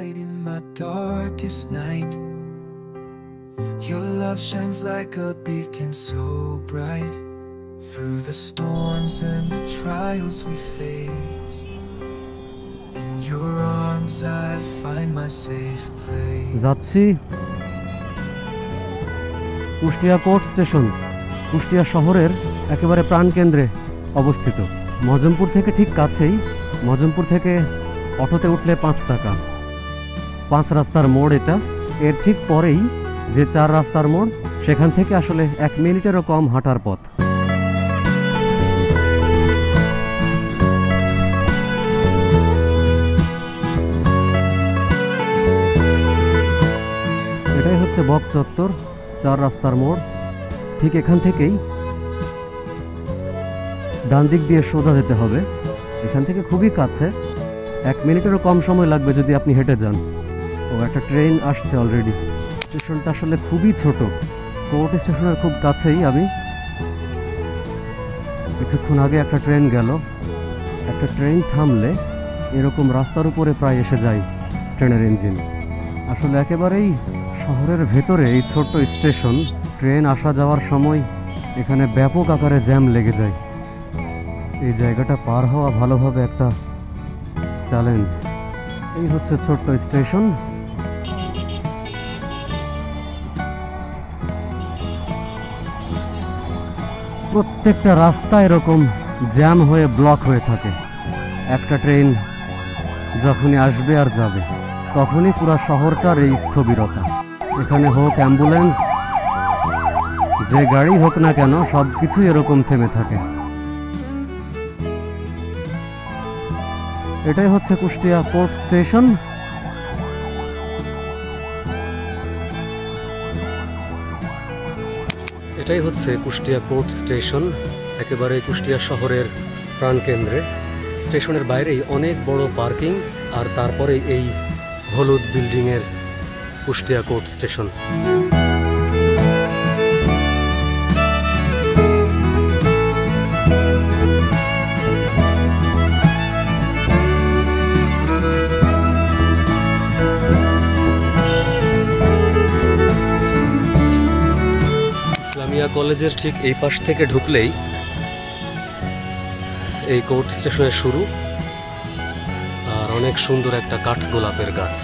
light in my darkest night. Your love shines like a beacon so bright. Through the storms and the trials we face, in your arms I find my safe place. যাচ্ছি Kushtia court station, Kushtia শহরের একেবারে প্রাণকেন্দ্রে অবস্থিত। মজমপুর থেকে ঠিক কাছেই। মজমপুর থেকে অটোতে উঠলে 5 টাকা। 5 রাস্তার মোড় এটা। এর ঠিক পরেই যে 4 রাস্তার মোড়, সেখান থেকে আসলে 1 মিনিটেরও কম হাঁটার পথ। এটাই হচ্ছে বক চত্বর, 4 রাস্তার মোড়। ঠিক এখান থেকেই ডান দিক দিয়ে সোজা যেতে হবে। এখান থেকে খুবই কাছে, 1 মিনিটেরও কম সময় লাগবে যদি আপনি হেঁটে যান। ও একটা ট্রেন আসছে অলরেডি। স্টেশনটা আসলে খুবই ছোট। কোর্ট স্টেশনের খুব কাছেই আমি। কিছুক্ষণ আগে একটা ট্রেন গেল। একটা ট্রেন থামলে এরকম রাস্তার উপরে প্রায় এসে যায় ট্রেনের ইঞ্জিন। আসলে একেবারেই শহরের ভেতরে এই ছোট্ট স্টেশন। ট্রেন আসা যাওয়ার সময় এখানে ব্যাপক আকারে জ্যাম লেগে যায়। এই জায়গাটা পার হওয়া ভালোভাবে একটা চ্যালেঞ্জ। এই হচ্ছে ছোট্ট স্টেশন। প্রত্যেকটা রাস্তা এরকম জ্যাম হয়ে ব্লক হয়ে থাকে। একটা ট্রেন যখনই আসবে আর যাবে, তখনই পুরো শহরটার এই স্থবিরতা। এখানে হোক অ্যাম্বুলেন্স, যে গাড়ি হোক না কেন, সব কিছুই এরকম থেমে থাকে। এটাই হচ্ছে কুষ্টিয়া কোর্ট স্টেশন। এটাই হচ্ছে কুষ্টিয়া কোর্ট স্টেশন, একেবারে কুষ্টিয়া শহরের প্রাণকেন্দ্রে। স্টেশনের বাইরেই অনেক বড় পার্কিং, আর তারপরে এই হলুদ বিল্ডিংয়ের কুষ্টিয়া কোর্ট স্টেশন। ইসলামিয়া কলেজের ঠিক এই পাশ থেকে ঢুকলেই এই কোর্ট স্টেশনের শুরু, আর অনেক সুন্দর একটা কাঠগোলাপের গাছ।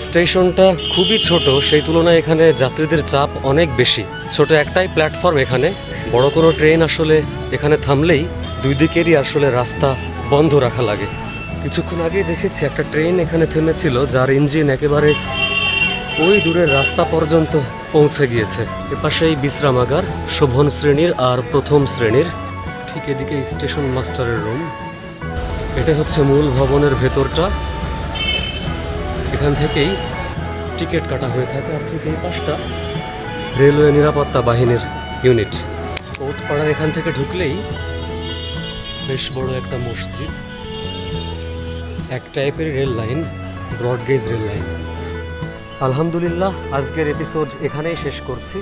স্টেশনটা খুবই ছোট, সেই তুলনায় এখানে যাত্রীদের চাপ অনেক বেশি। ছোট একটাই প্ল্যাটফর্ম এখানে। বড় কোনো ট্রেন আসলে এখানে থামলেই দুই দিকেরই আসলে রাস্তা বন্ধ রাখা লাগে। কিছুক্ষণ আগে দেখেছি একটা ট্রেন এখানে থেমেছিল, যার ইঞ্জিন একেবারে ওই দূরের রাস্তা পর্যন্ত পৌঁছে গিয়েছে। এপাশেই বিশ্রামাগার, শোভন শ্রেণীর আর প্রথম শ্রেণীর। ঠিক এদিকে স্টেশন মাস্টারের রুম। এটা হচ্ছে মূল ভবনের ভেতরটা। এখান থেকেই টিকিট কাটা হয়ে থাকে। আর ঠিক এই পাশটা রেলওয়ে নিরাপত্তা বাহিনীর ইউনিট। কোর্ট পাড়ার এখান থেকে ঢুকলেই বেশ বড় একটা মসজিদ, এক টাইপের rail line, broad gauge rail line. আলহামদুলিল্লাহ, আজকের এপিসোড এখানেই শেষ করছি।